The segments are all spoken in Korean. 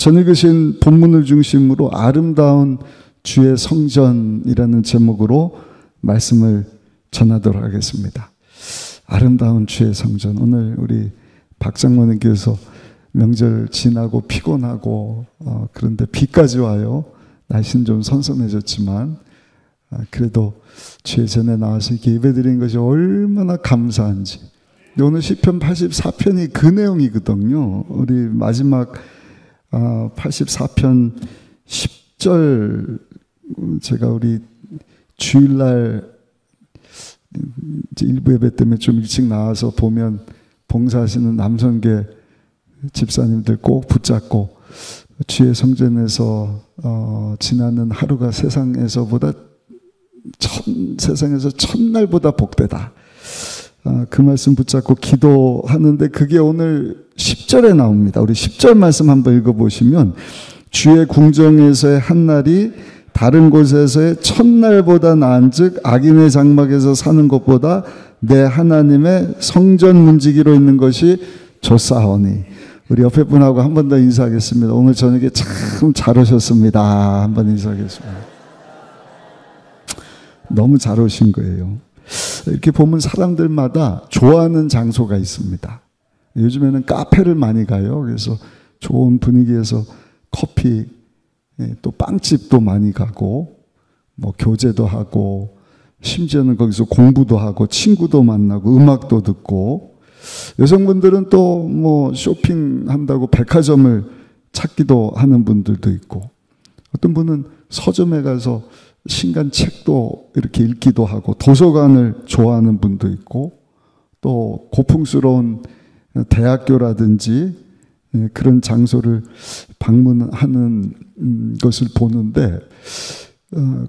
전 읽으신 본문을 중심으로 아름다운 주의 성전이라는 제목으로 말씀을 전하도록 하겠습니다. 아름다운 주의 성전. 오늘 우리 박장로님께서 명절 지나고 피곤하고 그런데 비까지 와요. 날씨는 좀 선선해졌지만 그래도 주의 전에 나와서 이렇게 예배드리는 것이 얼마나 감사한지. 오늘 시편 84편이 그 내용이거든요. 우리 마지막 84편 10절 제가 우리 주일날 일부 예배 때문에 좀 일찍 나와서 보면 봉사하시는 남성계 집사님들 꼭 붙잡고 주의 성전에서 지나는 하루가 세상에서 첫날보다 복되다. 그 말씀 붙잡고 기도하는데 그게 오늘 10절에 나옵니다. 우리 10절 말씀 한번 읽어보시면 주의 궁정에서의 한날이 다른 곳에서의 첫날보다 나은즉 악인의 장막에서 사는 것보다 내 하나님의 성전 문지기로 있는 것이 좋사오니. 우리 옆에 분하고 한 번 더 인사하겠습니다. 오늘 저녁에 참 잘 오셨습니다. 한번 인사하겠습니다. 너무 잘 오신 거예요. 이렇게 보면 사람들마다 좋아하는 장소가 있습니다. 요즘에는 카페를 많이 가요. 그래서 좋은 분위기에서 커피, 또 빵집도 많이 가고, 뭐 교제도 하고, 심지어는 거기서 공부도 하고, 친구도 만나고, 음악도 듣고, 여성분들은 또 뭐 쇼핑한다고 백화점을 찾기도 하는 분들도 있고, 어떤 분은 서점에 가서 신간 책도 이렇게 읽기도 하고, 도서관을 좋아하는 분도 있고, 또 고풍스러운 대학교라든지 그런 장소를 방문하는 것을 보는데,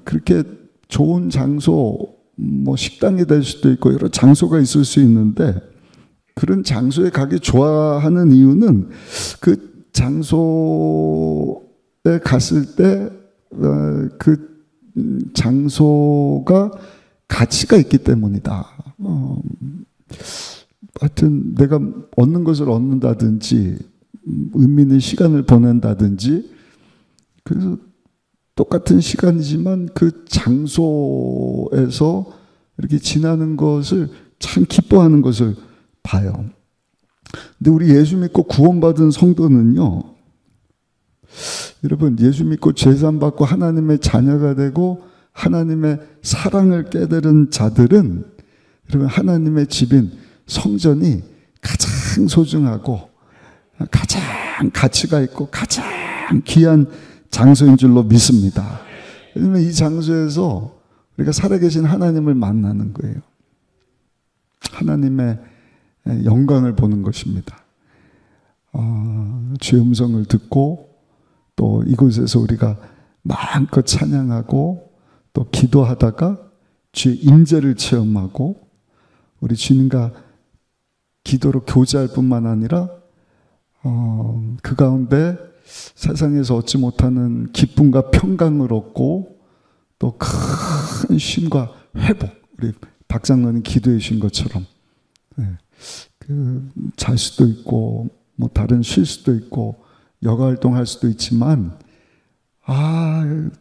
그렇게 좋은 장소, 뭐 식당이 될 수도 있고 여러 장소가 있을 수 있는데, 그런 장소에 가기 좋아하는 이유는 그 장소에 갔을 때 그 장소가 가치가 있기 때문이다. 하여튼 내가 얻는 것을 얻는다든지 의미 있는 시간을 보낸다든지, 그래서 똑같은 시간이지만 그 장소에서 이렇게 지나는 것을 참 기뻐하는 것을 봐요. 근데 우리 예수 믿고 구원받은 성도는요, 여러분, 예수 믿고 죄산 받고 하나님의 자녀가 되고 하나님의 사랑을 깨달은 자들은, 여러분, 하나님의 집인 성전이 가장 소중하고 가장 가치가 있고 가장 귀한 장소인 줄로 믿습니다. 왜냐하면 이 장소에서 우리가 살아계신 하나님을 만나는 거예요. 하나님의 영광을 보는 것입니다. 주의 음성을 듣고 또 이곳에서 우리가 마음껏 찬양하고 또 기도하다가 주의 임재를 체험하고 우리 주님과 기도로 교제할 뿐만 아니라 그 가운데 세상에서 얻지 못하는 기쁨과 평강을 얻고 또 큰 쉼과 회복, 우리 박장로님 기도해 주신 것처럼 잘 수도 있고 뭐 다른 쉴 수도 있고 여가 활동할 수도 있지만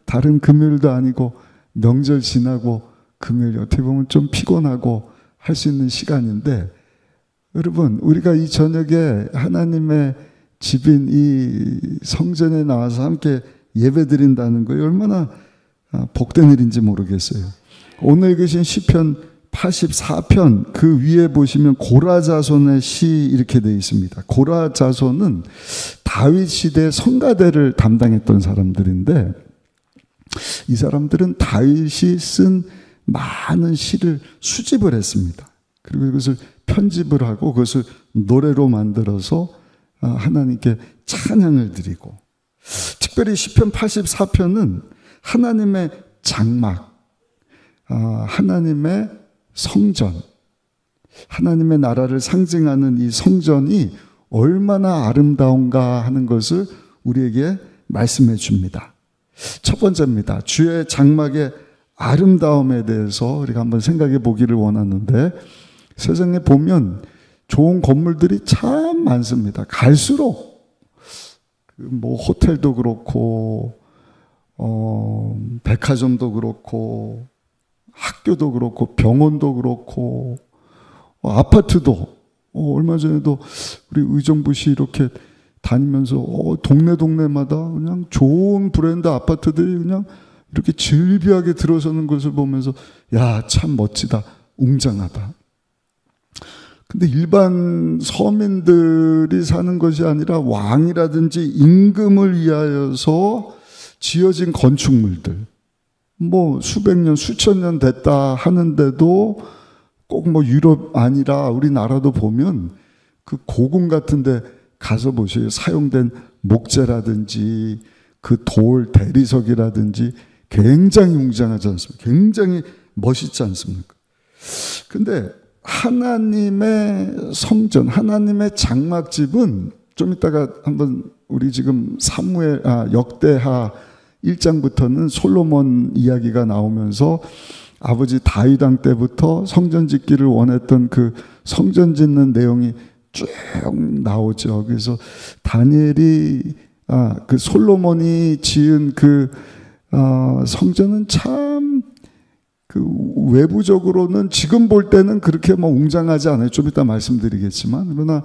다른 금요일도 아니고 명절 지나고 금요일 어떻게 보면 좀 피곤하고 할 수 있는 시간인데, 여러분, 우리가 이 저녁에 하나님의 집인 이 성전에 나와서 함께 예배드린다는 거 얼마나 복된 일인지 모르겠어요. 오늘 읽으신 시편 84편 그 위에 보시면 고라자손의 시 이렇게 되어 있습니다. 고라자손은 다윗 시대 성가대를 담당했던 사람들인데, 이 사람들은 다윗이 쓴 많은 시를 수집을 했습니다. 그리고 이것을 편집을 하고 그것을 노래로 만들어서 하나님께 찬양을 드리고, 특별히 시편 84편은 하나님의 장막, 하나님의 성전, 하나님의 나라를 상징하는 이 성전이 얼마나 아름다운가 하는 것을 우리에게 말씀해 줍니다. 첫 번째입니다. 주의 장막의 아름다움에 대해서 우리가 한번 생각해 보기를 원하는데, 세상에 보면 좋은 건물들이 참 많습니다. 갈수록 뭐 호텔도 그렇고 백화점도 그렇고 학교도 그렇고 병원도 그렇고 아파트도 얼마 전에도 우리 의정부시 이렇게 다니면서 동네마다 그냥 좋은 브랜드 아파트들이 그냥 이렇게 즐비하게 들어서는 것을 보면서 야, 참 멋지다, 웅장하다. 근데 일반 서민들이 사는 것이 아니라 왕이라든지 임금을 위하여서 지어진 건축물들, 뭐 수백 년, 수천 년 됐다 하는데도 꼭 뭐 유럽 아니라 우리나라도 보면 그 고궁 같은 데 가서 보세요. 사용된 목재라든지 그 돌 대리석이라든지 굉장히 웅장하지 않습니까? 굉장히 멋있지 않습니까? 근데 하나님의 성전, 하나님의 장막집은 좀 이따가 한번 우리 지금 역대하 1장부터는 솔로몬 이야기가 나오면서 아버지 다윗 왕 때부터 성전 짓기를 원했던 그 성전 짓는 내용이 쭉 나오죠. 그래서 다니엘이 그 솔로몬이 지은 그 성전은 참 그 외부적으로는 지금 볼 때는 그렇게 뭐 웅장하지 않아요. 좀 이따 말씀드리겠지만, 그러나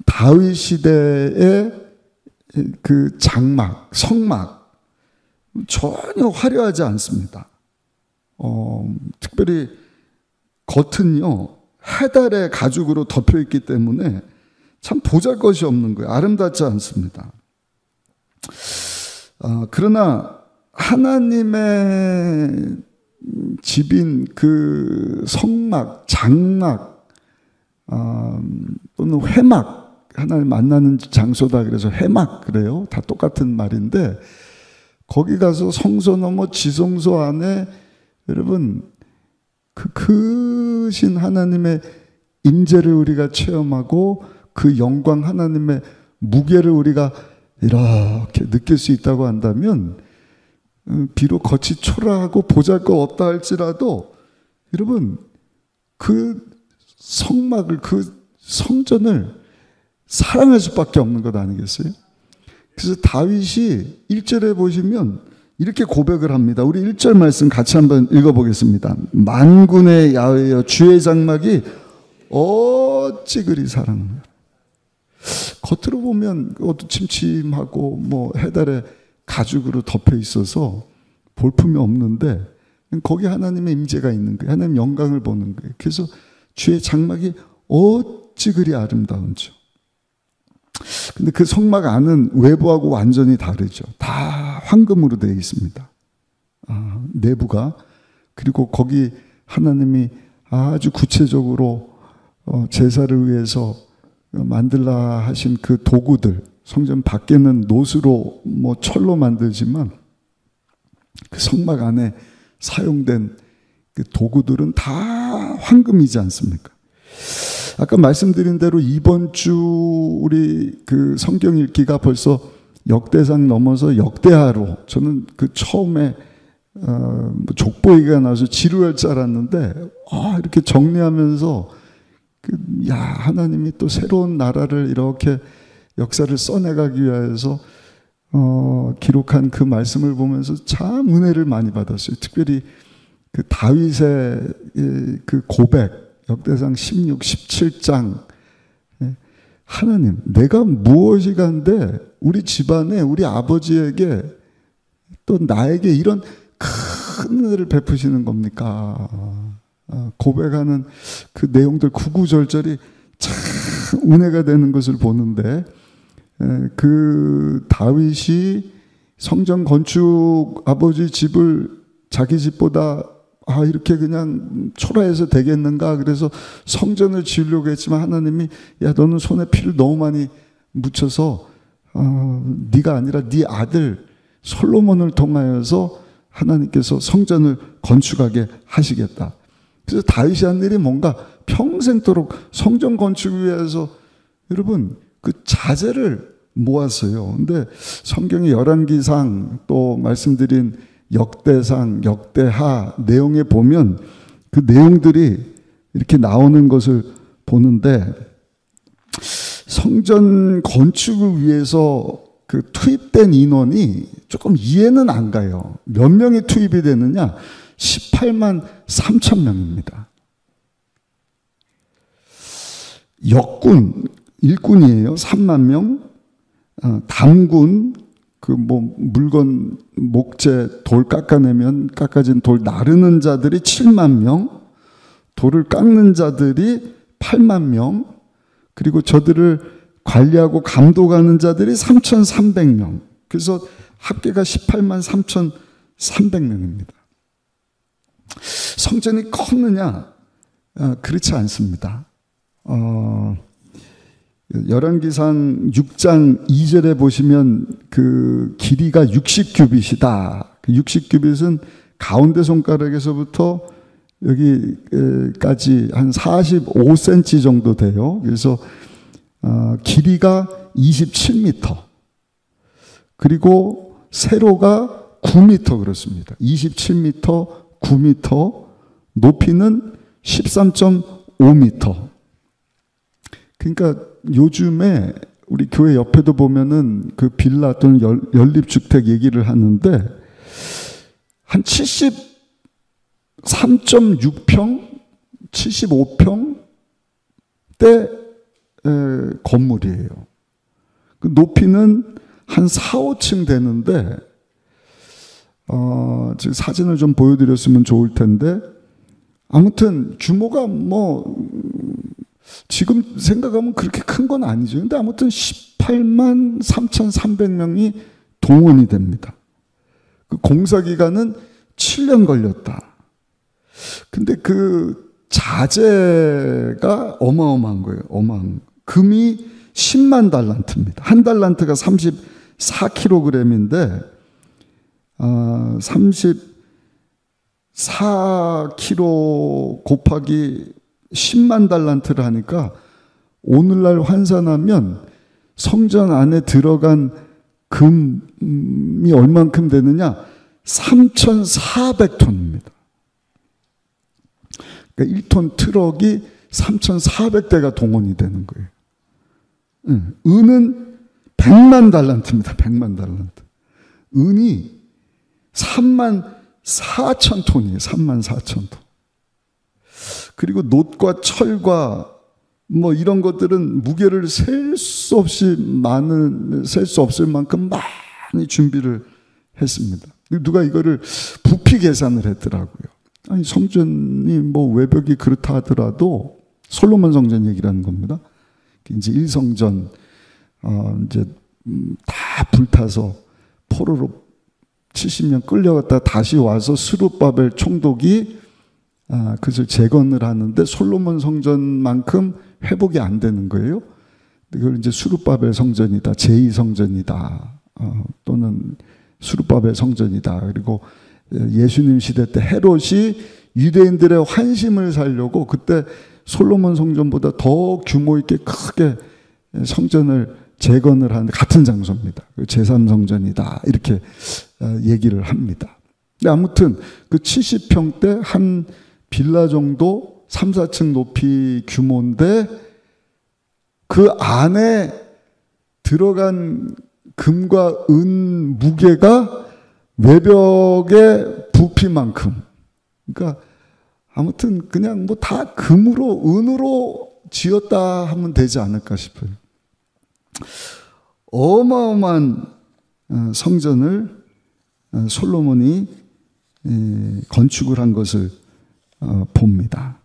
다윗 시대의 그 장막, 성막 전혀 화려하지 않습니다. 특별히 겉은요 해달의 가죽으로 덮여 있기 때문에 참 보잘것이 없는 거예요. 아름답지 않습니다. 그러나 하나님의 집인 그 성막, 장막 또는 회막, 하나님 만나는 장소다 그래서 회막 그래요. 다 똑같은 말인데 거기 가서 성소 넘어 지성소 안에 여러분 그 크신 하나님의 임재를 우리가 체험하고 그 영광 하나님의 무게를 우리가 이렇게 느낄 수 있다고 한다면 비록 겉이 초라하고 보잘것 없다 할지라도 여러분 그 성막을 그 성전을 사랑할 수밖에 없는 것 아니겠어요? 그래서 다윗이 1절에 보시면 이렇게 고백을 합니다. 우리 1절 말씀 같이 한번 읽어보겠습니다. 만군의 야훼여 주의 장막이 어찌 그리 사랑하노라. 겉으로 보면 어두침침하고 뭐 해달에 가죽으로 덮여 있어서 볼품이 없는데 거기 하나님의 임재가 있는 거예요. 하나님 영광을 보는 거예요. 그래서 주의 장막이 어찌 그리 아름다운지. 근데 그 성막 안은 외부하고 완전히 다르죠. 다 황금으로 되어 있습니다. 내부가. 그리고 거기 하나님이 아주 구체적으로 제사를 위해서 만들라 하신 그 도구들, 성전 밖에는 노수로 뭐 철로 만들지만 그 성막 안에 사용된 그 도구들은 다 황금이지 않습니까? 아까 말씀드린 대로 이번 주 우리 그 성경 읽기가 벌써 역대상 넘어서 역대하로, 저는 그 처음에 족보기가 나와서 지루할 줄 알았는데 이렇게 정리하면서 하나님이 또 새로운 나라를 이렇게 역사를 써내가기 위해서 기록한 그 말씀을 보면서 참 은혜를 많이 받았어요. 특별히 그 다윗의 그 고백, 역대상 16, 17장. 하나님, 내가 무엇이 간데 우리 집안에 우리 아버지에게 또 나에게 이런 큰 은혜를 베푸시는 겁니까? 고백하는 그 내용들 구구절절이 참 은혜가 되는 것을 보는데, 그 다윗이 성전 건축 아버지 집을 자기 집보다 이렇게 그냥 초라해서 되겠는가, 그래서 성전을 지으려고 했지만 하나님이 야, 너는 손에 피를 너무 많이 묻혀서 네가 아니라 네 아들 솔로몬을 통하여서 하나님께서 성전을 건축하게 하시겠다. 그래서 다윗이 한 일이 뭔가 평생도록 성전 건축을 위해서 여러분 그 자재를 모았어요. 근데 성경의 열왕기상 또 말씀드린 역대상, 역대하 내용에 보면 그 내용들이 이렇게 나오는 것을 보는데, 성전 건축을 위해서 그 투입된 인원이 조금 이해는 안 가요. 몇 명이 투입이 되느냐? 18만 3천 명입니다. 역군, 일꾼이에요. 3만 명. 담군, 그 뭐 물건, 목재, 돌 깎아진 돌 나르는 자들이 7만 명. 돌을 깎는 자들이 8만 명. 그리고 저들을 관리하고 감독하는 자들이 3,300명. 그래서 합계가 18만 3,300명입니다. 성전이 컸느냐? 그렇지 않습니다. 열왕기상 6장 2절에 보시면 그 길이가 60규빗이다. 그 60규빗은 가운데 손가락에서부터 여기까지 한 45cm 정도 돼요. 그래서 길이가 27m. 그리고 세로가 9m 그렇습니다. 27m, 9m, 높이는 13.5m. 그러니까 요즘에 우리 교회 옆에도 보면은 그 빌라 또는 연립주택 얘기를 하는데 한 73.6평, 75평 대 건물이에요. 그 높이는 한 4, 5층 되는데 지금 사진을 좀 보여드렸으면 좋을 텐데 아무튼 규모가 뭐 지금 생각하면 그렇게 큰 건 아니죠. 근데 아무튼 18만 3,300명이 동원이 됩니다. 그 공사 기간은 7년 걸렸다. 근데 그 자재가 어마어마한 거예요. 금이 10만 달란트입니다. 한 달란트가 34kg인데 34kg 곱하기 10만 달란트를 하니까 오늘날 환산하면 성전 안에 들어간 금이 얼만큼 되느냐? 3,400톤입니다. 그러니까 1톤 트럭이 3,400대가 동원이 되는 거예요. 은은 100만 달란트입니다. 100만 달란트. 은이 3만 4천 톤이에요. 3만 4천 톤. 그리고 놋과 철과 뭐 이런 것들은 무게를 셀 수 없을 만큼 많이 준비를 했습니다. 누가 이거를 부피 계산을 했더라고요. 아니, 성전이 뭐 외벽이 그렇다 하더라도 솔로몬 성전 얘기라는 겁니다. 이제 1성전, 이제 다 불타서 포로로 70년 끌려갔다 다시 와서 스룹바벨 총독이 그것을 재건을 하는데 솔로몬 성전만큼 회복이 안 되는 거예요. 그걸 이제 스룹바벨 성전이다, 제2성전이다, 또는 스룹바벨 성전이다. 그리고 예수님 시대 때 헤롯이 유대인들의 환심을 살려고 그때 솔로몬 성전보다 더 규모 있게 크게 성전을 재건을 하는 같은 장소입니다. 제3성전이다. 이렇게 얘기를 합니다. 근데 아무튼 그 70평대 한 빌라 정도 3, 4층 높이 규모인데 그 안에 들어간 금과 은 무게가 외벽의 부피만큼. 그러니까 아무튼 그냥 뭐 다 금으로 은으로 지었다 하면 되지 않을까 싶어요. 어마어마한 성전을 솔로몬이 건축을 한 것을 봅니다.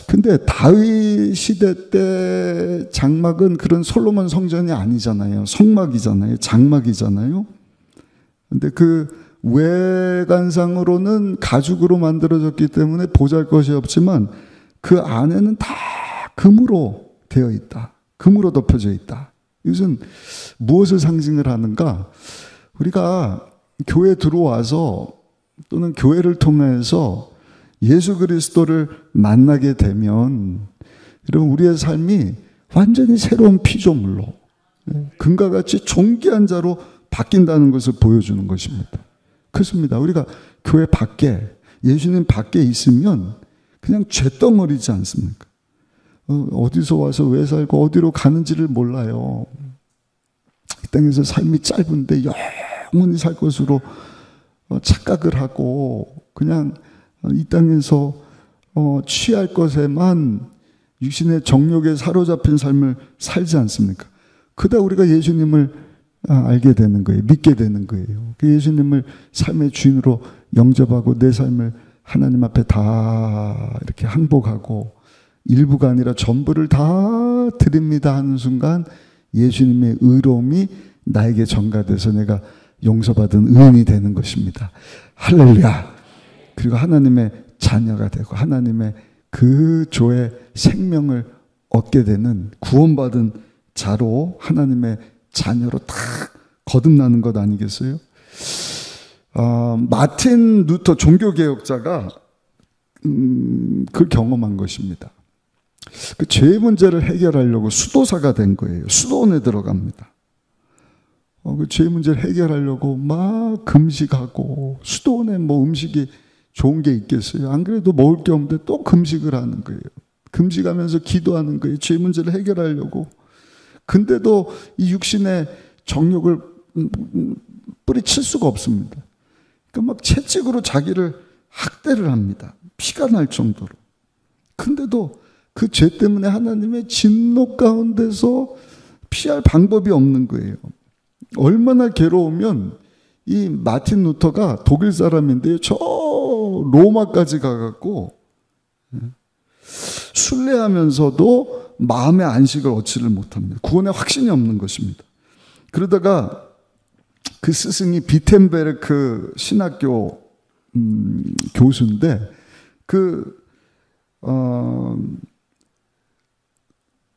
근데 다윗 시대 때 장막은 그런 솔로몬 성전이 아니잖아요. 성막이잖아요. 장막이잖아요. 근데 그 외관상으로는 가죽으로 만들어졌기 때문에 보잘것이 없지만 그 안에는 다 금으로 되어 있다. 금으로 덮여져 있다. 이것은 무엇을 상징을 하는가? 우리가 교회 들어와서 또는 교회를 통해서 예수 그리스도를 만나게 되면 여러분 우리의 삶이 완전히 새로운 피조물로 금과 같이 존귀한 자로 바뀐다는 것을 보여주는 것입니다. 그렇습니다. 우리가 교회 밖에 예수님 밖에 있으면 그냥 쇳덩어리지 않습니까? 어디서 와서 왜 살고 어디로 가는지를 몰라요. 이 땅에서 삶이 짧은데 영원히 살 것으로 착각을 하고 그냥 이 땅에서 취할 것에만 육신의 정욕에 사로잡힌 삶을 살지 않습니까? 그러다 우리가 예수님을 알게 되는 거예요. 믿게 되는 거예요. 그 예수님을 삶의 주인으로 영접하고 내 삶을 하나님 앞에 다 이렇게 항복하고 일부가 아니라 전부를 다 드립니다 하는 순간 예수님의 의로움이 나에게 전가돼서 내가 용서받은 의인이 되는 것입니다. 할렐루야. 그리고 하나님의 자녀가 되고 하나님의 그 조의 생명을 얻게 되는 구원받은 자로 하나님의 자녀로 딱 거듭나는 것 아니겠어요? 마틴 루터 종교개혁자가 그걸 경험한 것입니다. 그 죄 문제를 해결하려고 수도사가 된 거예요. 수도원에 들어갑니다. 그 죄 문제를 해결하려고 막 금식하고 수도원에 뭐 음식이 좋은 게 있겠어요? 안 그래도 먹을 게 없는데 또 금식을 하는 거예요. 금식하면서 기도하는 거예요. 죄 문제를 해결하려고. 근데도 이 육신의 정욕을 뿌리칠 수가 없습니다. 그러니까 막 채찍으로 자기를 학대를 합니다. 피가 날 정도로. 근데도 그 죄 때문에 하나님의 진노 가운데서 피할 방법이 없는 거예요. 얼마나 괴로우면 이 마틴 루터가 독일 사람인데 저 로마까지 가갖고 순례하면서도 마음의 안식을 얻지를 못합니다. 구원의 확신이 없는 것입니다. 그러다가 그 스승이 비텐베르크 신학교 교수인데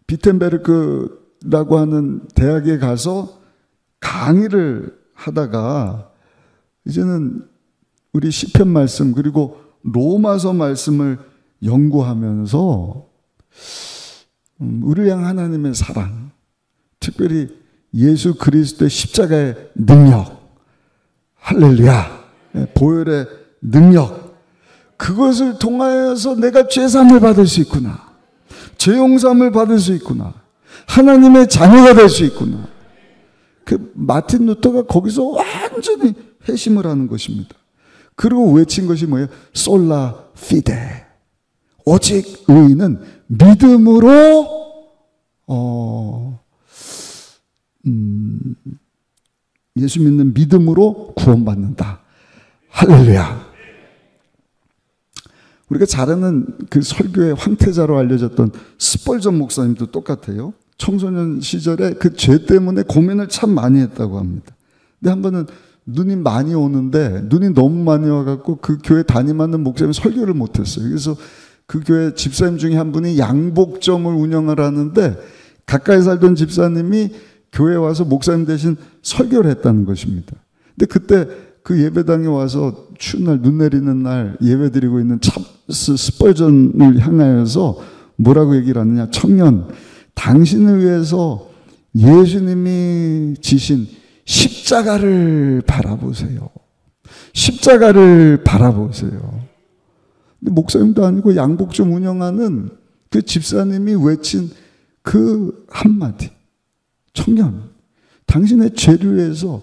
비텐베르크라고 하는 대학에 가서 강의를 하다가 이제는 우리 시편 말씀 그리고 로마서 말씀을 연구하면서 우리를 향한 하나님의 사랑, 특별히 예수 그리스도의 십자가의 능력, 할렐루야, 보혈의 능력, 그것을 통하여서 내가 죄사함을 받을 수 있구나, 죄 용서함을 받을 수 있구나, 하나님의 자녀가 될 수 있구나. 그 마틴 루터가 거기서 완전히 회심을 하는 것입니다. 그리고 외친 것이 뭐예요? 솔라 피데. 오직 의인은 믿음으로 예수 믿는 믿음으로 구원받는다. 할렐루야. 우리가 잘 아는 그 설교의 황태자로 알려졌던 스펄전 목사님도 똑같아요. 청소년 시절에 그 죄 때문에 고민을 참 많이 했다고 합니다. 근데 한 번은 눈이 많이 오는데 눈이 너무 많이 와갖고 그 교회 담임하는 목사님이 설교를 못했어요. 그래서 그 교회 집사님 중에 한 분이 양복점을 운영을 하는데 가까이 살던 집사님이 교회에 와서 목사님 대신 설교를 했다는 것입니다. 근데 그때 그 예배당에 와서 추운 날, 눈 내리는 날 예배 드리고 있는 찰스 스펄전을 향하여서 뭐라고 얘기를 하느냐. 청년, 당신을 위해서 예수님이 지신 십자가를 바라보세요. 십자가를 바라보세요. 근데 목사님도 아니고 양복점 운영하는 그 집사님이 외친 그 한마디. 청년, 당신의 죄를 위해서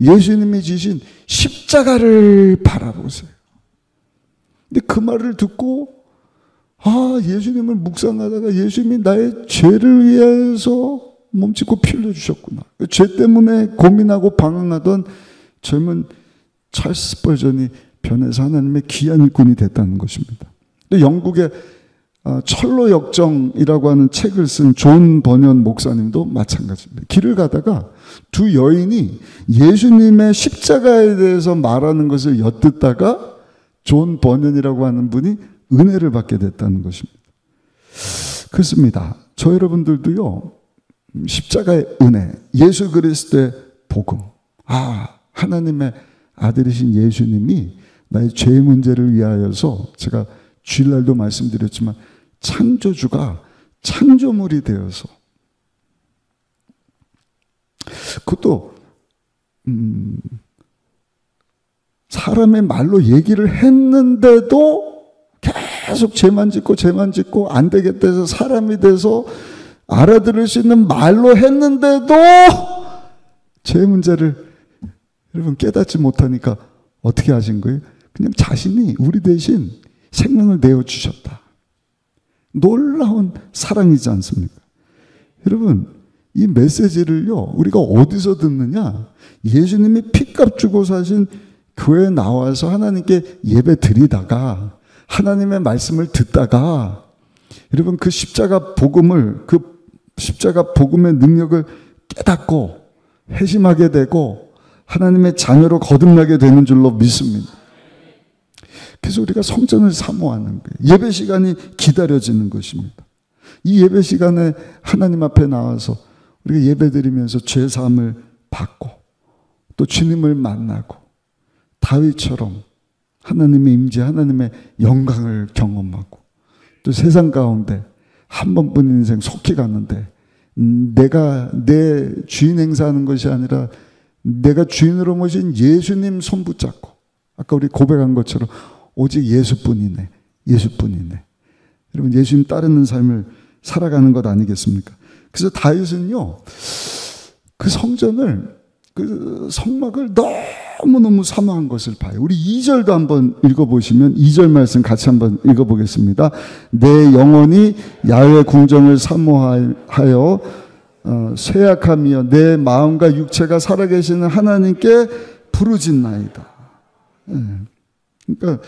예수님이 지신 십자가를 바라보세요. 근데 그 말을 듣고 예수님을 묵상하다가 예수님이 나의 죄를 위해서 몸짓고 피 흘려주셨구나. 죄 때문에 고민하고 방황하던 젊은 찰스 스펄전이 변해서 하나님의 귀한 일꾼이 됐다는 것입니다. 또 영국의 철로 역정이라고 하는 책을 쓴 존 버년 목사님도 마찬가지입니다. 길을 가다가 두 여인이 예수님의 십자가에 대해서 말하는 것을 엿듣다가 존 버년이라고 하는 분이 은혜를 받게 됐다는 것입니다. 그렇습니다. 저 여러분들도요, 십자가의 은혜, 예수 그리스도의 복음, 하나님의 아들이신 예수님이 나의 죄 문제를 위하여서, 제가 주일날도 말씀드렸지만 창조주가 창조물이 되어서, 그것도 사람의 말로 얘기를 했는데도 계속 죄만 짓고 안 되겠다 해서 사람이 돼서 알아들을 수 있는 말로 했는데도 죄 문제를 여러분 깨닫지 못하니까 어떻게 하신 거예요? 그냥 자신이 우리 대신 생명을 내어주셨다. 놀라운 사랑이지 않습니까? 여러분, 이 메시지를요, 우리가 어디서 듣느냐? 예수님이 피값 주고 사신 교회에 나와서 하나님께 예배 드리다가 하나님의 말씀을 듣다가 여러분 그 십자가 복음의 능력을 깨닫고 회심하게 되고 하나님의 자녀로 거듭나게 되는 줄로 믿습니다. 그래서 우리가 성전을 사모하는 거예요. 예배 시간이 기다려지는 것입니다. 이 예배 시간에 하나님 앞에 나와서 우리가 예배 드리면서 죄 사함을 받고 또 주님을 만나고 다윗처럼 하나님의 임재, 하나님의 영광을 경험하고 또 세상 가운데 한 번뿐인 인생 속히 갔는데 내가 내 주인 행사하는 것이 아니라 내가 주인으로 모신 예수님 손 붙잡고 아까 우리 고백한 것처럼 오직 예수뿐이네. 예수뿐이네. 여러분 예수님 따르는 삶을 살아가는 것 아니겠습니까? 그래서 다윗은요. 그 성전을 그 성막을 너무너무 사모한 것을 봐요. 우리 2절도 한번 읽어보시면 2절 말씀 같이 한번 읽어보겠습니다. 내 영혼이 야훼의 궁정을 사모하여 쇠약하며 내 마음과 육체가 살아계시는 하나님께 부르짖나이다. 그러니까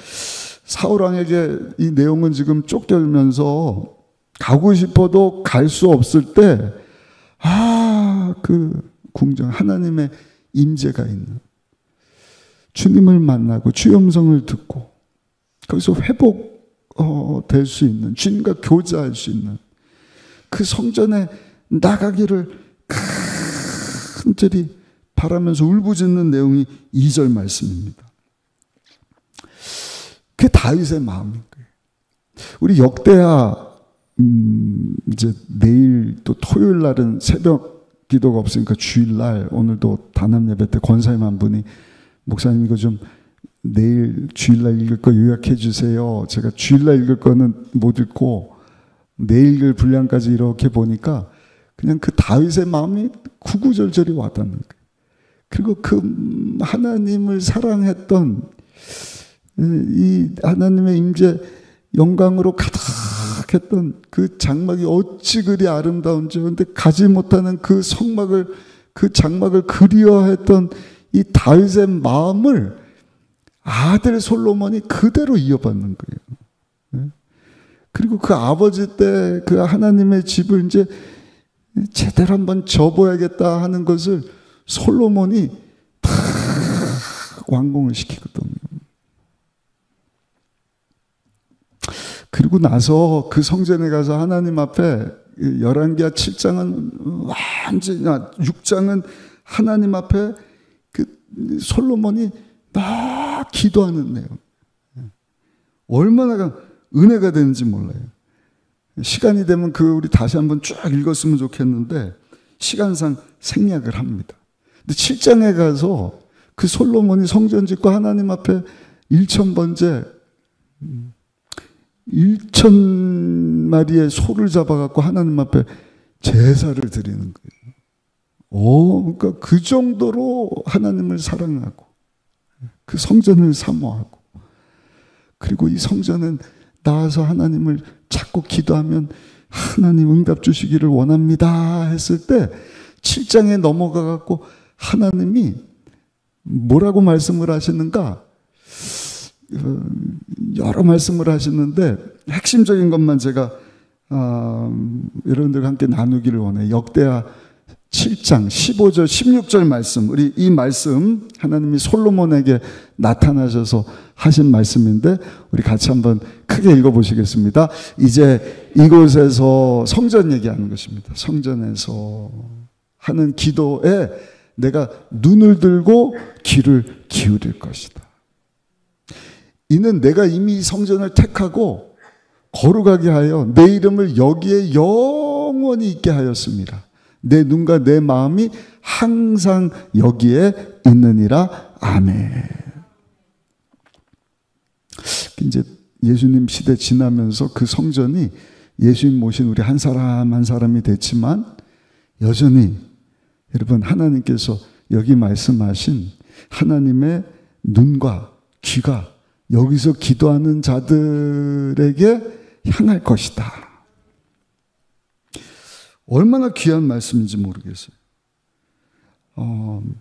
사울왕에게 이 내용은 지금 쫓겨면서 가고 싶어도 갈 수 없을 때 그 궁정 하나님의 임재가 있는 주님을 만나고 주의 음성을 듣고 거기서 회복될 수 있는 주님과 교제할 수 있는 그 성전에 나가기를 간절히 바라면서 울부짖는 내용이 2절 말씀입니다. 그게 다윗의 마음인 거예요. 우리 역대하 이제 내일 또 토요일 날은 새벽 기도가 없으니까 주일날 오늘도 단합 예배 때 권사님 한 분이 목사님 이거 좀 내일 주일날 읽을 거 요약해 주세요. 제가 주일날 읽을 거는 못 읽고 내일 읽을 분량까지 이렇게 보니까 그냥 그 다윗의 마음이 구구절절히 와닿는 거예요. 그리고 그 하나님을 사랑했던 이 하나님의 임재 영광으로 가득했던 그 장막이 어찌 그리 아름다운지 그런데 가지 못하는 그 성막을 그 장막을 그리워했던 이 다윗의 마음을 아들 솔로몬이 그대로 이어받는 거예요. 그리고 그 아버지 때 그 하나님의 집을 이제 제대로 한번 접어야겠다 하는 것을 솔로몬이 다 완공을 시키거든요. 그리고 나서 그 성전에 가서 하나님 앞에 열왕기하 7장은 완전히 6장은 하나님 앞에 그 솔로몬이 막 기도하는 내용. 얼마나 은혜가 되는지 몰라요. 시간이 되면 우리 다시 한번 쭉 읽었으면 좋겠는데 시간상 생략을 합니다. 근데 7장에 가서 그 솔로몬이 성전 짓고 하나님 앞에 1,000번째 1,000마리의 소를 잡아갖고 하나님 앞에 제사를 드리는 거예요. 그러니까 그 정도로 하나님을 사랑하고 그 성전을 사모하고 그리고 이 성전은 나와서 하나님을 찾고 기도하면 하나님 응답 주시기를 원합니다 했을 때 7장에 넘어가갖고 하나님이 뭐라고 말씀을 하시는가? 여러 말씀을 하시는데 핵심적인 것만 제가 여러분들과 함께 나누기를 원해요. 역대하 7장 15절 16절 말씀, 우리 이 말씀 하나님이 솔로몬에게 나타나셔서 하신 말씀인데 우리 같이 한번 크게 읽어보시겠습니다. 이제 이곳에서 성전 얘기하는 것입니다. 성전에서 하는 기도에 내가 눈을 들고 귀를 기울일 것이다. 이는 내가 이미 성전을 택하고 거룩하게 하여 내 이름을 여기에 영원히 있게 하였습니다. 내 눈과 내 마음이 항상 여기에 있느니라. 아멘. 이제 예수님 시대 지나면서 그 성전이 예수님 모신 우리 한 사람 한 사람이 됐지만 여전히 여러분 하나님께서 여기 말씀하신 하나님의 눈과 귀가 여기서 기도하는 자들에게 향할 것이다. 얼마나 귀한 말씀인지 모르겠어요.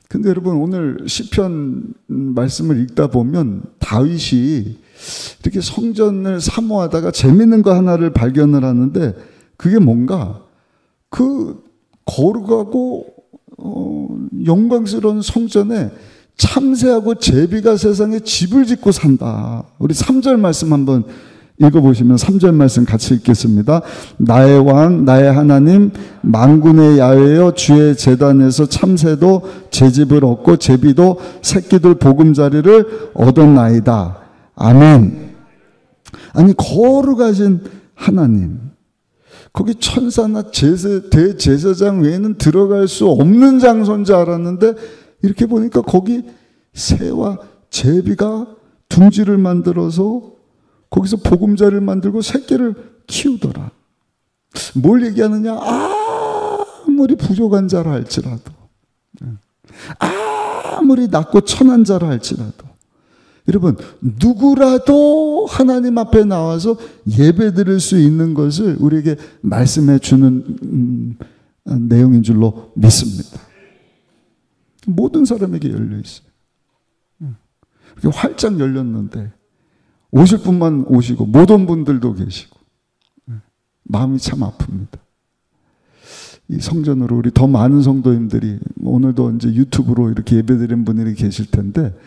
근데 여러분 오늘 시편 말씀을 읽다 보면 다윗이 이렇게 성전을 사모하다가 재밌는 거 하나를 발견을 하는데 그게 뭔가 그 거룩하고 영광스러운 성전에 참새하고 제비가 세상에 집을 짓고 산다. 우리 3절 말씀 한번 읽어보시면 3절 말씀 같이 읽겠습니다. 나의 왕 나의 하나님 만군의 야훼여 주의 제단에서 참새도 제 집을 얻고 제비도 새끼들 보금자리를 얻었나이다. 아멘. 아니 거룩하신 하나님 거기 천사나 대제사장 외에는 들어갈 수 없는 장소인 줄 알았는데 이렇게 보니까 거기 새와 제비가 둥지를 만들어서 거기서 보금자리를 만들고 새끼를 키우더라. 뭘 얘기하느냐? 아무리 부족한 자라 할지라도 아무리 낮고 천한 자라 할지라도 여러분 누구라도 하나님 앞에 나와서 예배드릴 수 있는 것을 우리에게 말씀해 주는 내용인 줄로 믿습니다. 모든 사람에게 열려 있어요. 이렇게 활짝 열렸는데 오실 분만 오시고 못 온 분들도 계시고 마음이 참 아픕니다. 이 성전으로 우리 더 많은 성도님들이 오늘도 이제 유튜브로 이렇게 예배드리는 분들이 계실 텐데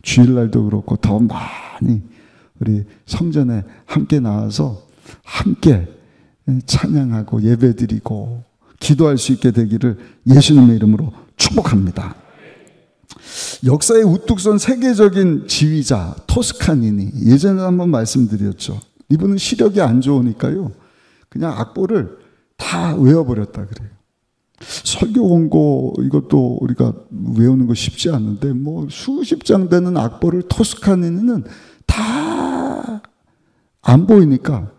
주일날도 그렇고 더 많이 우리 성전에 함께 나와서 함께 찬양하고 예배드리고 기도할 수 있게 되기를 예수님의 이름으로 축복합니다. 역사의 우뚝 선 세계적인 지휘자 토스카니니 예전에 한번 말씀드렸죠. 이분은 시력이 안 좋으니까요 그냥 악보를 다 외워버렸다 그래요. 설교 원고 이것도 우리가 외우는 거 쉽지 않은데 뭐 수십 장 되는 악보를 토스카니니는 다 안 보이니까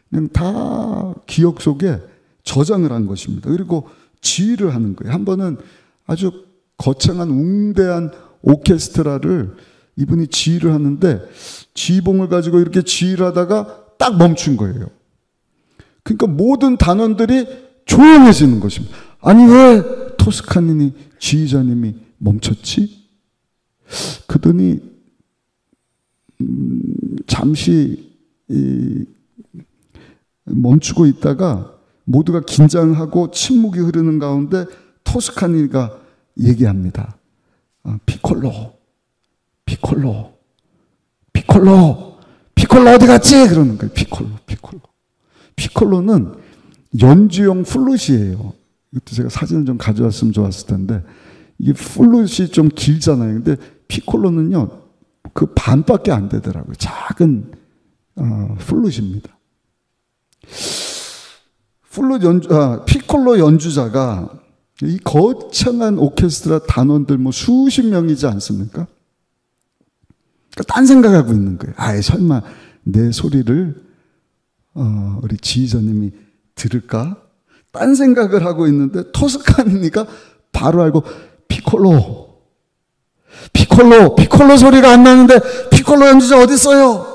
그냥 다 기억 속에 저장을 한 것입니다. 그리고 지휘를 하는 거예요. 한 번은 아주 거창한 웅대한 오케스트라를 이분이 지휘를 하는데 지휘봉을 가지고 이렇게 지휘를 하다가 딱 멈춘 거예요. 그러니까 모든 단원들이 조용해지는 것입니다. 아니 왜 토스카니니 지휘자님이 멈췄지? 그더니 잠시 멈추고 있다가 모두가 긴장하고 침묵이 흐르는 가운데 토스카니가 얘기합니다. 피콜로 어디 갔지? 그러는 거예요. 피콜로는 연주용 플룻이에요. 이것도 제가 사진을 좀 가져왔으면 좋았을 텐데 이게 플룻이 좀 길잖아요. 근데 피콜로는요 그 반밖에 안 되더라고요. 작은 플룻입니다. 피콜로 연주자가 이 거창한 오케스트라 단원들 뭐 수십 명이지 않습니까? 그러니까 딴 생각하고 있는 거예요. 설마 내 소리를 우리 지휘자님이 들을까? 딴 생각을 하고 있는데 토스카니니가 바로 알고 피콜로 소리가 안 나는데 피콜로 연주자 어디 있어요?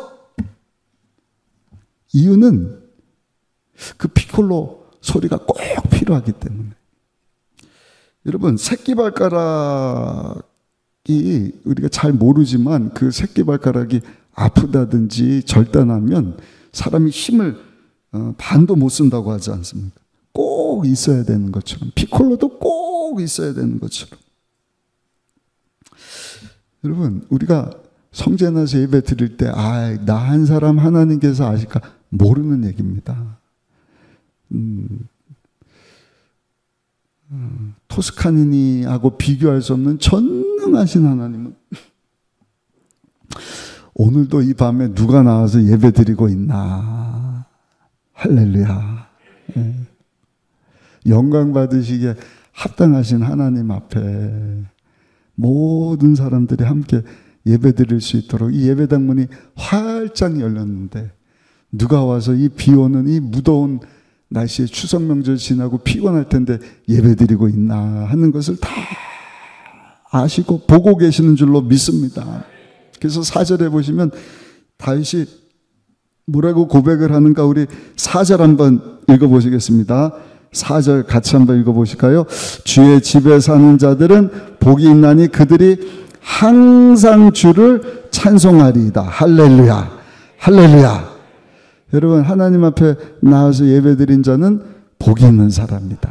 이유는 그 피콜로 소리가 꼭 필요하기 때문에. 여러분 새끼발가락이 우리가 잘 모르지만 그 새끼발가락이 아프다든지 절단하면 사람이 힘을 반도 못 쓴다고 하지 않습니까? 꼭 있어야 되는 것처럼 피콜로도 꼭 있어야 되는 것처럼 여러분 우리가 성전에 나서 예배 드릴 때 나 한 사람 하나님께서 아실까 모르는 얘기입니다. 토스카니니하고 비교할 수 없는 전능하신 하나님은 오늘도 이 밤에 누가 나와서 예배 드리고 있나? 할렐루야. 영광 받으시기에 합당하신 하나님 앞에 모든 사람들이 함께 예배 드릴 수 있도록 이 예배당 문이 활짝 열렸는데 누가 와서 이 비 오는 이 무더운 날씨에 추석 명절 지나고 피곤할 텐데 예배 드리고 있나 하는 것을 다 아시고 보고 계시는 줄로 믿습니다. 그래서 4절에 보시면 다윗이 뭐라고 고백을 하는가, 우리 4절 한번 읽어보시겠습니다. 4절 같이 한번 읽어보실까요? 주의 집에 사는 자들은 복이 있나니 그들이 항상 주를 찬송하리이다. 할렐루야, 할렐루야. 여러분, 하나님 앞에 나와서 예배드린 자는 복이 있는 사람입니다.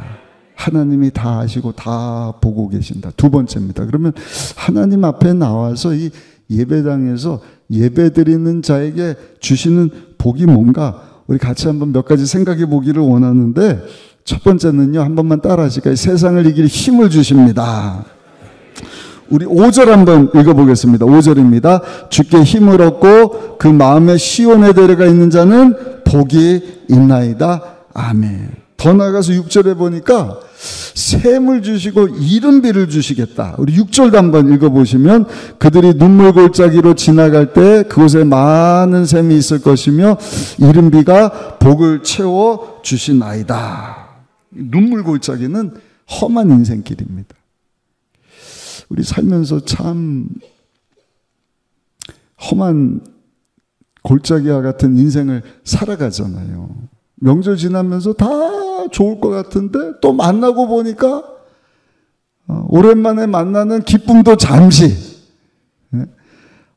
하나님이 다 아시고 다 보고 계신다. 두 번째입니다. 그러면 하나님 앞에 나와서 이 예배당에서 예배드리는 자에게 주시는 복이 뭔가, 우리 같이 한번 몇 가지 생각해 보기를 원하는데, 첫 번째는요, 한 번만 따라 하실까요? 세상을 이길 힘을 주십니다. 우리 5절 한번 읽어보겠습니다. 5절입니다. 주께 힘을 얻고 그 마음에 시온에 데려가 있는 자는 복이 있나이다. 아멘. 더 나아가서 6절에 보니까 샘을 주시고 이른비를 주시겠다. 우리 6절도 한번 읽어보시면 그들이 눈물 골짜기로 지나갈 때 그곳에 많은 샘이 있을 것이며 이른비가 복을 채워 주시나이다. 눈물 골짜기는 험한 인생길입니다. 우리 살면서 참 험한 골짜기와 같은 인생을 살아가잖아요. 명절 지나면서 다 좋을 것 같은데 또 만나고 보니까 오랜만에 만나는 기쁨도 잠시.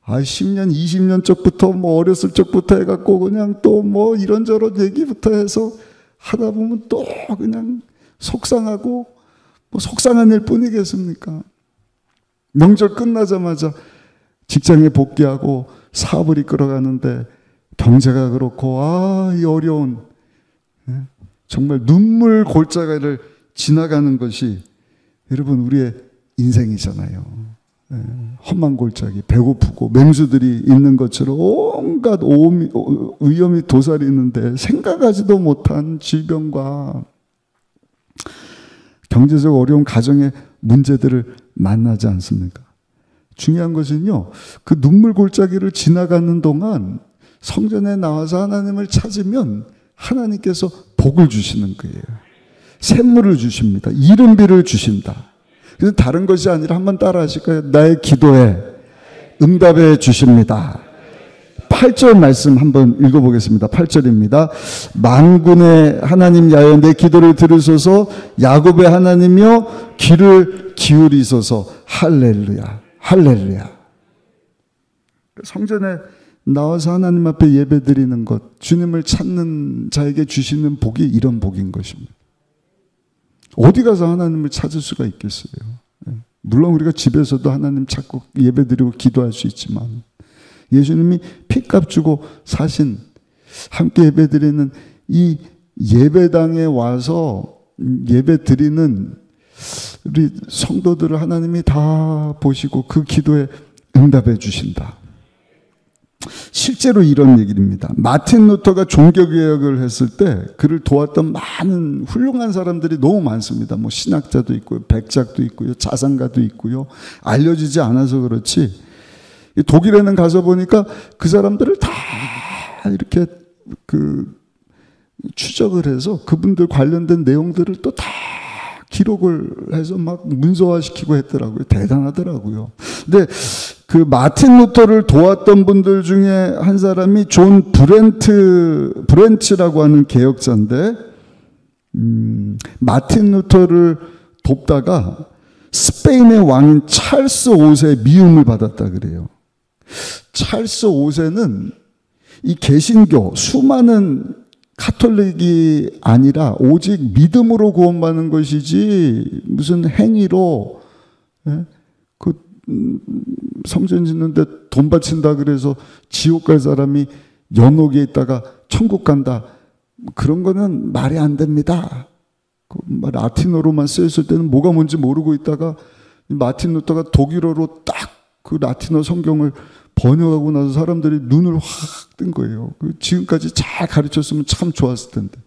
10년, 20년 쪽부터 뭐 어렸을 적부터 해갖고 그냥 또 뭐 이런저런 얘기부터 해서 하다 보면 또 그냥 속상하고 뭐 속상한 일 뿐이겠습니까? 명절 끝나자마자 직장에 복귀하고 사업을 이끌어가는데 경제가 그렇고 이 어려운 정말 눈물 골짜기를 지나가는 것이 여러분 우리의 인생이잖아요. 험한 골짜기, 배고프고 맹수들이 있는 것처럼 온갖 위험이 도사리는데 생각하지도 못한 질병과 경제적 어려운 가정의 문제들을 만나지 않습니까? 중요한 것은요, 그 눈물 골짜기를 지나가는 동안 성전에 나와서 하나님을 찾으면 하나님께서 복을 주시는 거예요. 샘물을 주십니다. 이른비를 주신다. 그래서 다른 것이 아니라 한번 따라 하실까요? 나의 기도에 응답해 주십니다. 8절 말씀 한번 읽어보겠습니다. 8절입니다. 만군의 하나님 야훼 내 기도를 들으소서, 야곱의 하나님이여 귀를 기울이소서. 할렐루야, 할렐루야. 성전에 나와서 하나님 앞에 예배드리는 것, 주님을 찾는 자에게 주시는 복이 이런 복인 것입니다. 어디 가서 하나님을 찾을 수가 있겠어요? 물론 우리가 집에서도 하나님 찾고 예배드리고 기도할 수 있지만 예수님이 핏값 주고 사신, 함께 예배드리는 이 예배당에 와서 예배드리는 우리 성도들을 하나님이 다 보시고 그 기도에 응답해 주신다. 실제로 이런 얘기입니다. 마틴 루터가 종교개혁을 했을 때 그를 도왔던 많은 훌륭한 사람들이 너무 많습니다. 뭐 신학자도 있고요, 백작도 있고요, 자산가도 있고요. 알려지지 않아서 그렇지 독일에는 가서 보니까 그 사람들을 다 이렇게 추적을 해서 그분들 관련된 내용들을 또 다 기록을 해서 막 문서화시키고 했더라고요. 대단하더라고요. 근데 그 마틴 루터를 도왔던 분들 중에 한 사람이 존 브렌치라고 하는 개혁자인데, 마틴 루터를 돕다가 스페인의 왕인 찰스 5세의 미움을 받았다 그래요. 찰스 5세는 이 개신교 수많은 카톨릭이 아니라 오직 믿음으로 구원받는 것이지 무슨 행위로 성전 짓는데 돈 바친다 그래서 지옥 갈 사람이 연옥에 있다가 천국 간다, 그런 거는 말이 안 됩니다. 라틴어로만 쓰였을 때는 뭐가 뭔지 모르고 있다가 마틴 루터가 독일어로 딱 그 라틴어 성경을 번역하고 나서 사람들이 눈을 확 뜬 거예요. 지금까지 잘 가르쳤으면 참 좋았을 텐데.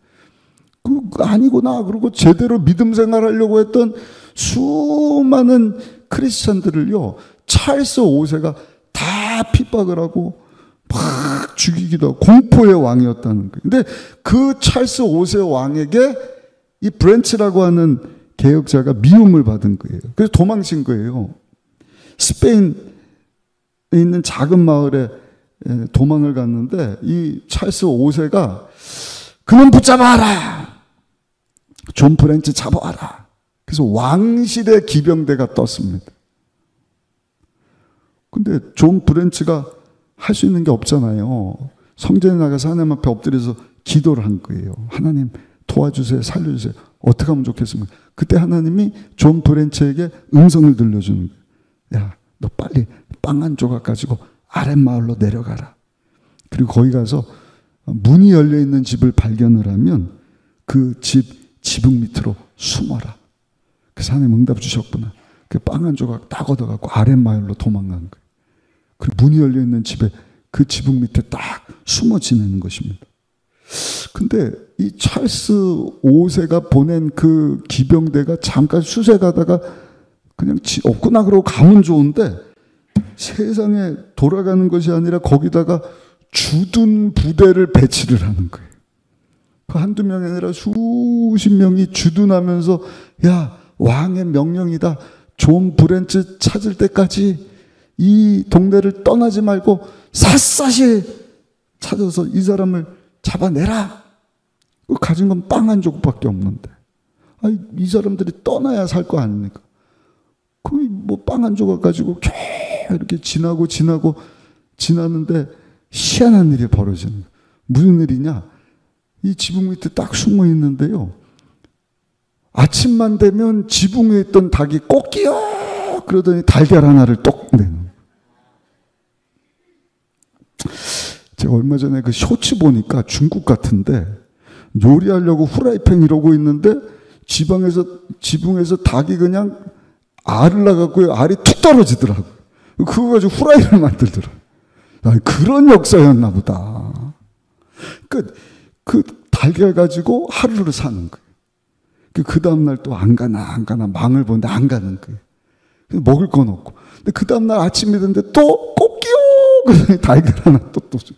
아니구나. 그리고 제대로 믿음 생활하려고 했던 수많은 크리스찬들을요, 찰스 5세가 다 핍박을 하고 막 죽이기도 하고 공포의 왕이었다는 거예요. 근데 그 찰스 5세 왕에게 이 브랜치라고 하는 개혁자가 미움을 받은 거예요. 그래서 도망친 거예요. 스페인에 있는 작은 마을에 도망을 갔는데 이 찰스 5세가 그놈 붙잡아라. 존 브랜치 잡아와라. 그래서 왕실의 기병대가 떴습니다. 근데 존 브랜치가 할 수 있는 게 없잖아요. 성전에 나가서 하나님 앞에 엎드려서 기도를 한 거예요. 하나님 도와주세요. 살려주세요. 어떻게 하면 좋겠습니까? 그때 하나님이 존 브랜치에게 음성을 들려주는 거예요. 야, 너 빨리 빵 한 조각 가지고 아랫마을로 내려가라. 그리고 거기 가서 문이 열려있는 집을 발견을 하면 그 지붕 밑으로 숨어라. 그래서 하나님 응답 주셨구나. 그 빵 한 조각 딱 얻어갖고 아랫마을로 도망간 거예요. 그리고 문이 열려있는 집에 그 지붕 밑에 딱 숨어 지내는 것입니다. 근데 이 찰스 5세가 보낸 그 기병대가 잠깐 수색하다가 그냥 없구나 그러고 가면 좋은데 세상에 돌아가는 것이 아니라 거기다가 주둔 부대를 배치를 하는 거예요. 그 한두 명이 아니라 수십 명이 주둔하면서 야, 왕의 명령이다. 존 브랜치 찾을 때까지 이 동네를 떠나지 말고 샅샅이 찾아서 이 사람을 잡아내라. 가진 건 빵 한 조각밖에 없는데. 아니, 이 사람들이 떠나야 살 거 아닙니까? 그럼 뭐 빵 한 조각 가지고 이렇게 지나는데 희한한 일이 벌어지는 거예요. 무슨 일이냐? 이 지붕 밑에 딱 숨어 있는데요. 아침만 되면 지붕 위에 있던 닭이 꼬끼요! 그러더니 달걀 하나를 똑 내는 거예요. 제가 얼마 전에 그 쇼츠 보니까 중국 같은데 요리하려고 후라이팬 이러고 있는데 지붕에서 닭이 그냥 알을 낳아갖고 알이 툭 떨어지더라고요. 그거 가지고 후라이를 만들더라고요. 그런 역사였나 보다. 그 달걀 가지고 하루를 사는 거예요. 그 다음날 또 안 가나 망을 보는데 안 가는 거예요. 먹을 건 없고. 근데 그 다음날 아침이 됐는데 또 꼬끼요! 그러더니 달걀 하나 또 줘.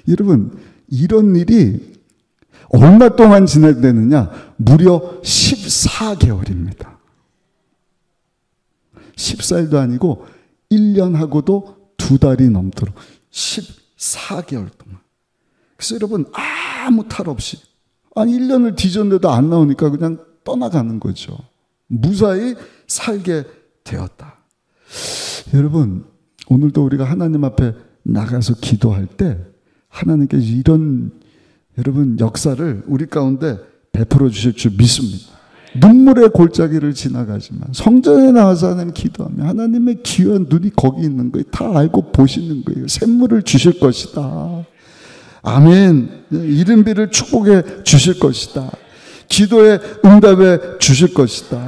여러분, 이런 일이 얼마 동안 진행되느냐? 무려 14개월입니다. 14일도 아니고 1년하고도 2달이 넘도록 14개월 동안. 그래서 여러분, 아무 탈 없이 1년을 뒤졌는데도 안 나오니까 그냥 떠나가는 거죠. 무사히 살게 되었다. 여러분, 오늘도 우리가 하나님 앞에 나가서 기도할 때 하나님께서 이런 여러분 역사를 우리 가운데 베풀어 주실 줄 믿습니다. 눈물의 골짜기를 지나가지만 성전에 나와서 하나님 기도하면 하나님의 귀한 눈이 거기 있는 거예요. 다 알고 보시는 거예요. 샘물을 주실 것이다. 아멘. 이른비를 축복해 주실 것이다. 기도에 응답해 주실 것이다.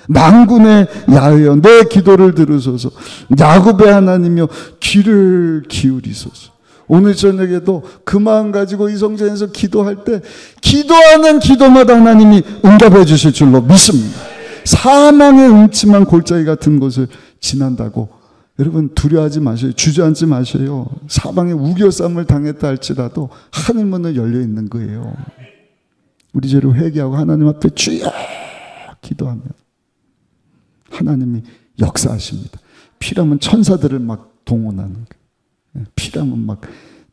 만군의 야훼여 내 기도를 들으소서. 야곱의 하나님이여 귀를 기울이소서. 오늘 저녁에도 그 마음 가지고 이 성전에서 기도할 때 기도하는 기도마다 하나님이 응답해 주실 줄로 믿습니다. 사망의 음침한 골짜기 같은 곳을 지난다고 여러분 두려워하지 마세요. 주저앉지 마세요. 사방에 우겨쌈을 당했다 할지라도 하늘문은 열려 있는 거예요. 우리 죄를 회개하고 하나님 앞에 주여 기도하면 하나님이 역사하십니다. 필요하면 천사들을 막 동원하는 거예요. 필요하면 막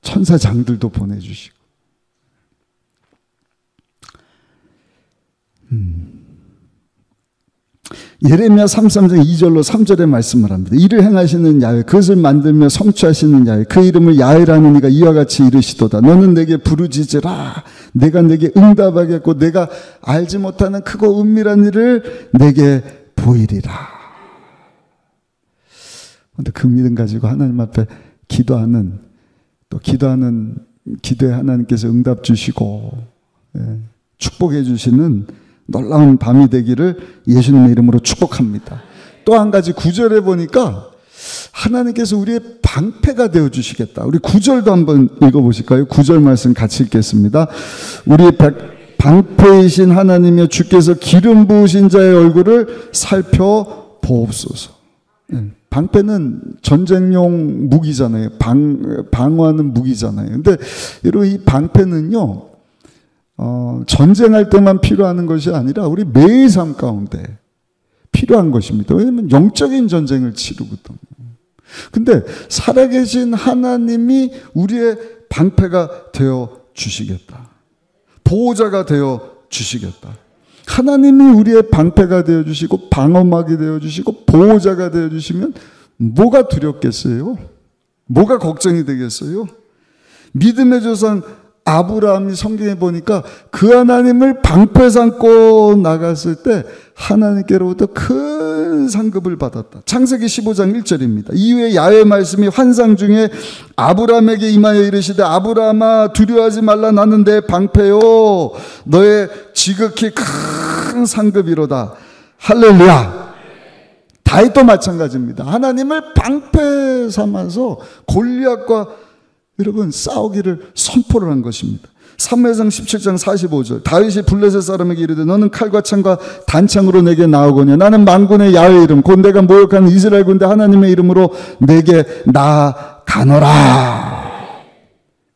천사장들도 보내주시고. 예레미야 33장 2절로 3절에 말씀을 합니다. 이를 행하시는 야훼, 그것을 만들며 성취하시는 야훼, 그 이름을 야훼라는 이가 이와 같이 이르시도다. 너는 내게 부르짖으라. 내가 내게 응답하겠고 내가 알지 못하는 크고 은밀한 일을 내게 보이리라. 그런데 그 믿음 가지고 하나님 앞에 기도하는 기도에 하나님께서 응답 주시고 축복해 주시는 놀라운 밤이 되기를 예수님의 이름으로 축복합니다. 또 한 가지 9절에 보니까 하나님께서 우리의 방패가 되어 주시겠다. 우리 9절도 한번 읽어보실까요? 9절 말씀 같이 읽겠습니다. 우리 방패이신 하나님이여 주께서 기름 부으신 자의 얼굴을 살펴보옵소서. 방패는 전쟁용 무기잖아요. 방어하는 무기잖아요. 근데 여러분, 이 방패는요, 전쟁할 때만 필요한 것이 아니라 우리 매일 삶 가운데 필요한 것입니다. 왜냐하면 영적인 전쟁을 치르거든요. 근데 살아계신 하나님이 우리의 방패가 되어 주시겠다. 보호자가 되어 주시겠다. 하나님이 우리의 방패가 되어 주시고 방어막이 되어 주시고 보호자가 되어 주시면 뭐가 두렵겠어요? 뭐가 걱정이 되겠어요? 믿음의 조상 아브라함이 성경에 보니까 그 하나님을 방패 삼고 나갔을 때 하나님께로부터 큰 상급을 받았다. 창세기 15장 1절입니다. 이후에 야훼 말씀이 환상 중에 아브라함에게 임하여 이르시되 아브라함아 두려워하지 말라 나는 내 방패요 너의 지극히 큰 상급이로다. 할렐루야. 다윗도 마찬가지입니다. 하나님을 방패 삼아서 골리앗과 여러분 싸우기를 선포를 한 것입니다. 사무엘상 17장 45절 다윗이 블레셋 사람에게 이르되 너는 칼과 창과 단창으로 내게 나오거냐 나는 만군의 야훼 이름 곧 내가 모욕하는 이스라엘 군대 하나님의 이름으로 내게 나아가노라.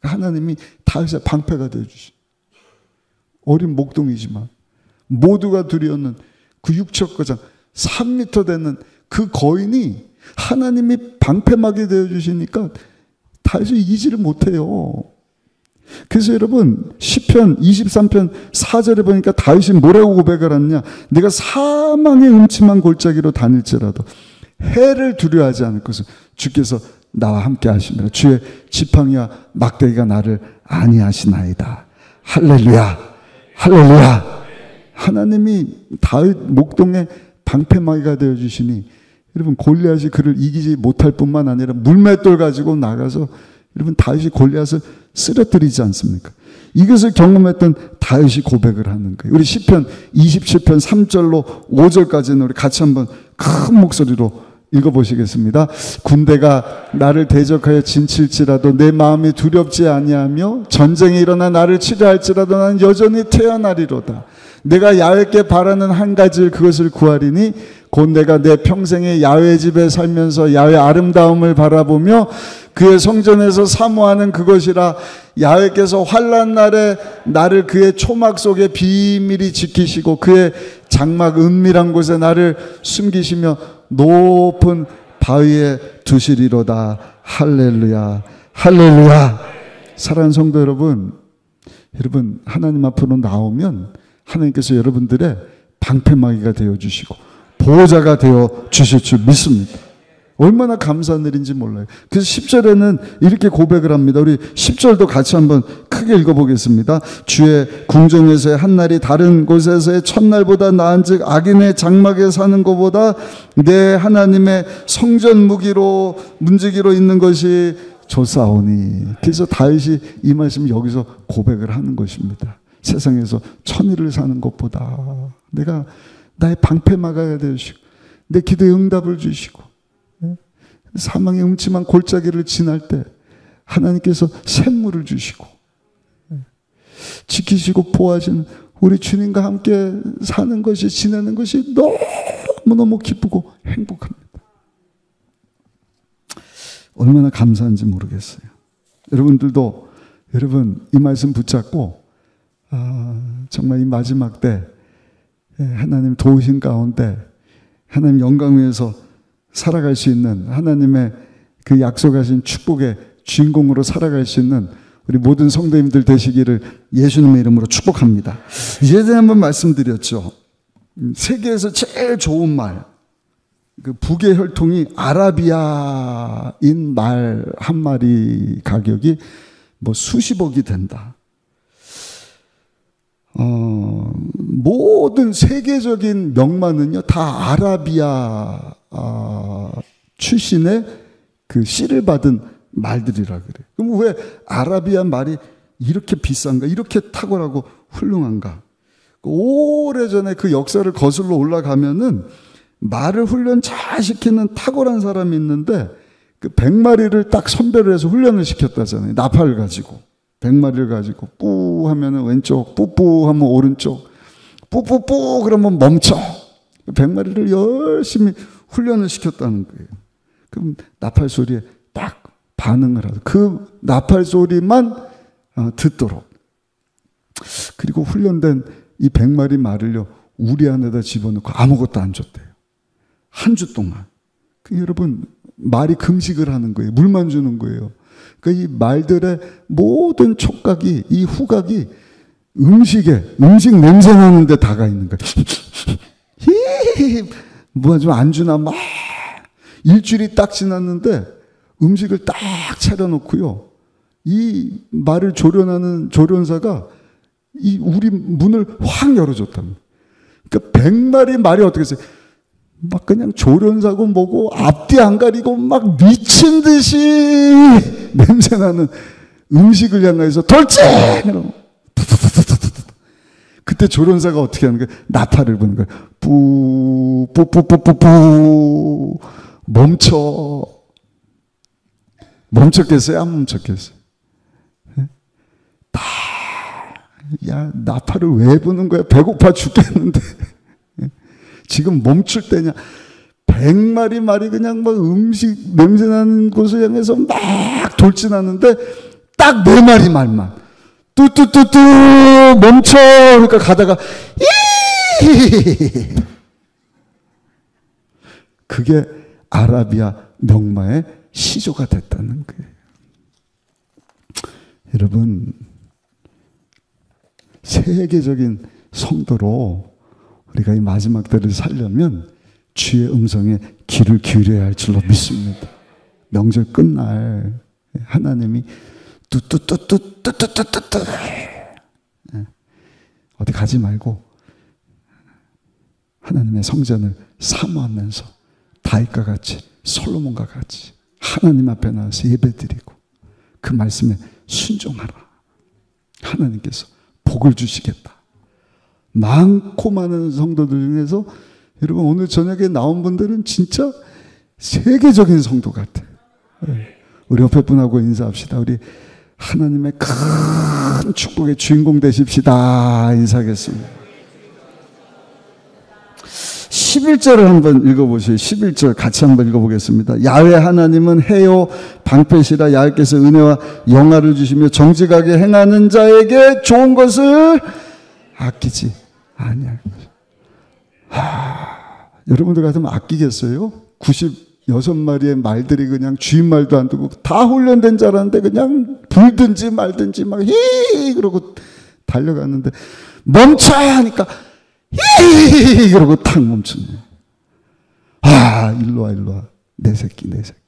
하나님이 다윗의 방패가 되어주시. 어린 목동이지만 모두가 두려워하는 그 육척거장 3m 되는 그 거인이 하나님이 방패막이 되어주시니까 다윗이 이기지를 못해요. 그래서 여러분 시편 23편 4절에 보니까 다윗이 뭐라고 고백을 하느냐. 내가 사망의 음침한 골짜기로 다닐지라도 해를 두려워하지 않을 것은 주께서 나와 함께 하시느라 주의 지팡이와 막대기가 나를 안위하시나이다. 할렐루야. 할렐루야. 하나님이 다윗 목동의 방패막이가 되어주시니 여러분 골리앗이 그를 이기지 못할 뿐만 아니라 물맷돌 가지고 나가서 여러분 다윗이 골리앗을 쓰러뜨리지 않습니까? 이것을 경험했던 다윗이 고백을 하는 거예요. 우리 시편 27편 3절로 5절까지는 우리 같이 한번 큰 목소리로 읽어보시겠습니다. 군대가 나를 대적하여 진칠지라도 내 마음이 두렵지 아니하며 전쟁이 일어나 나를 치려할지라도 나는 여전히 태어나리로다. 내가 야훼께 바라는 한 가지 그것을 구하리니 곧 내가 내 평생에 야훼 집에 살면서 야훼 아름다움을 바라보며 그의 성전에서 사모하는 그것이라. 야훼께서 환난 날에 나를 그의 초막 속에 비밀히 지키시고 그의 장막 은밀한 곳에 나를 숨기시며 높은 바위에 두시리로다. 할렐루야. 할렐루야. 사랑하는 성도 여러분, 하나님 앞으로 나오면 하나님께서 여러분들의 방패막이가 되어주시고 보호자가 되어주실 줄 믿습니다. 얼마나 감사한 일인지 몰라요. 그래서 10절에는 이렇게 고백을 합니다. 우리 10절도 같이 한번 크게 읽어보겠습니다. 주의 궁정에서의 한날이 다른 곳에서의 첫날보다 나은즉 악인의 장막에 사는 것보다 내 하나님의 성전 문지기로 있는 것이 좋사오니. 그래서 다윗이 이 말씀을 여기서 고백을 하는 것입니다. 세상에서 천일을 사는 것보다 내가 나의 방패막아야 되시고 내 기도에 응답을 주시고 사망의 음침한 골짜기를 지날 때 하나님께서 샘물을 주시고 지키시고 보호하시는 우리 주님과 함께 사는 것이 지내는 것이 너무너무 기쁘고 행복합니다. 얼마나 감사한지 모르겠어요. 여러분들도 이 말씀 붙잡고 정말 이 마지막 때 하나님 도우신 가운데 하나님 영광 위에서 살아갈 수 있는 하나님의 그 약속하신 축복의 주인공으로 살아갈 수 있는 우리 모든 성도님들 되시기를 예수님의 이름으로 축복합니다. 예전에 한번 말씀드렸죠. 세계에서 제일 좋은 말, 그 북의 혈통이 아라비아인 말 한 마리 가격이 뭐 수십억이 된다. 모든 세계적인 명마는요 다 아라비아 출신의 그 씨를 받은 말들이라 그래요. 그럼 왜 아라비아 말이 이렇게 비싼가? 이렇게 탁월하고 훌륭한가? 오래전에 그 역사를 거슬러 올라가면은 말을 훈련 잘 시키는 탁월한 사람이 있는데 그 100마리를 딱 선별을 해서 훈련을 시켰다잖아요. 나팔을 가지고 100마리를 가지고 뿌 하면은 왼쪽, 뿌뿌 하면 오른쪽, 뿌뿌뿌 그러면 멈춰. 100마리를 열심히 훈련을 시켰다는 거예요. 그럼 나팔 소리에 딱 반응을 하고 그 나팔 소리만 듣도록. 그리고 훈련된 이 100마리 말을요 우리 안에다 집어넣고 아무것도 안 줬대요. 한 주 동안. 여러분 말이 금식을 하는 거예요. 물만 주는 거예요. 그러니까 이 말들의 모든 촉각이, 이 후각이 음식 냄새 나는데 다가 있는 거예요. 뭐 좀 안 주나 막 일주일이 딱 지났는데 음식을 딱 차려놓고요. 이 말을 조련하는 조련사가 이 우리 문을 확 열어줬답니다. 그러니까 100마리 말이 어떻게 했어요? 막 그냥 조련사고 뭐고 앞뒤 안 가리고 막 미친 듯이 냄새나는 음식을 향해서 돌진! 그때 조련사가 어떻게 하는 거예요? 나팔을 부는 거예요. 뿌뿌뿌뿌뿌 멈췄겠어요? 안 멈췄겠어요? 야, 나팔을 왜 부는 거야? 배고파 죽겠는데. 지금 멈출 때냐? 100마리 말이 그냥 막 음식 냄새나는 곳을 향해서 막 돌진하는데 딱 4마리 말만 뚜뚜뚜뚜 멈춰! 그러니까 가다가 그게 아라비아 명마의 시조가 됐다는 거예요. 여러분 세계적인 성도로 우리가 이 마지막 때를 살려면 주의 음성에 귀를 기울여야 할 줄로 믿습니다. 명절 끝날 하나님이 뚜뚜뚜뚜뚜뚜뚜뚜 어디 가지 말고 하나님의 성전을 사모하면서 다윗과 같이 솔로몬과 같이 하나님 앞에 나와서 예배드리고 그 말씀에 순종하라. 하나님께서 복을 주시겠다. 많고 많은 성도들 중에서 여러분 오늘 저녁에 나온 분들은 진짜 세계적인 성도 같아요. 우리 옆에 분하고 인사합시다. 우리 하나님의 큰 축복의 주인공 되십시다. 인사하겠습니다. 11절을 한번 읽어보세요. 11절 같이 한번 읽어보겠습니다. 야훼 하나님은 해요 방패시라. 야훼께서 은혜와 영화를 주시며 정직하게 행하는 자에게 좋은 것을 아끼지 아니할 것이다. 여러분들 같으면 아끼겠어요? 96마리의 말들이 그냥 주인 말도 안 듣고 다 훈련된 줄 알았는데 그냥 불든지 말든지 막 히 그러고 달려갔는데 멈춰야 하니까 히 그러고 탁 멈추네. 일로 와 일로 와 내 새끼 내 새끼.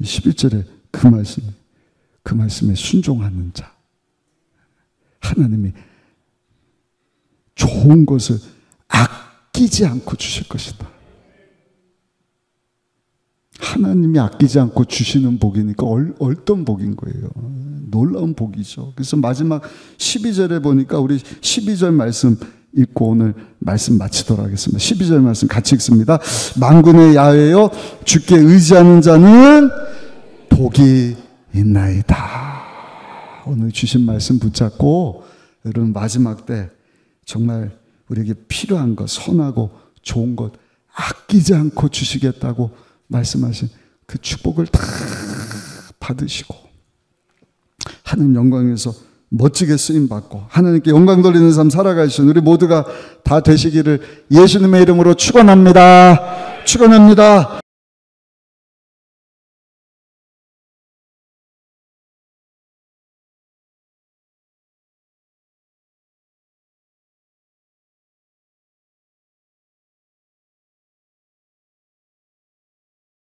11절에 그 말씀에 순종하는 자 하나님이 좋은 것을 아끼지 않고 주실 것이다. 하나님이 아끼지 않고 주시는 복이니까 어떤 복인 거예요. 놀라운 복이죠. 그래서 마지막 12절에 보니까 우리 12절 말씀 읽고 오늘 말씀 마치도록 하겠습니다. 12절 말씀 같이 읽습니다. 만군의 야훼여 주께 의지하는 자는 복이 있나이다. 오늘 주신 말씀 붙잡고 여러분 마지막 때 정말 우리에게 필요한 것, 선하고 좋은 것 아끼지 않고 주시겠다고 말씀하신 그 축복을 다 받으시고 하나님 영광에서 멋지게 쓰임받고 하나님께 영광 돌리는 삶 살아가시는 우리 모두가 다 되시기를 예수님의 이름으로 축원합니다. 축원합니다.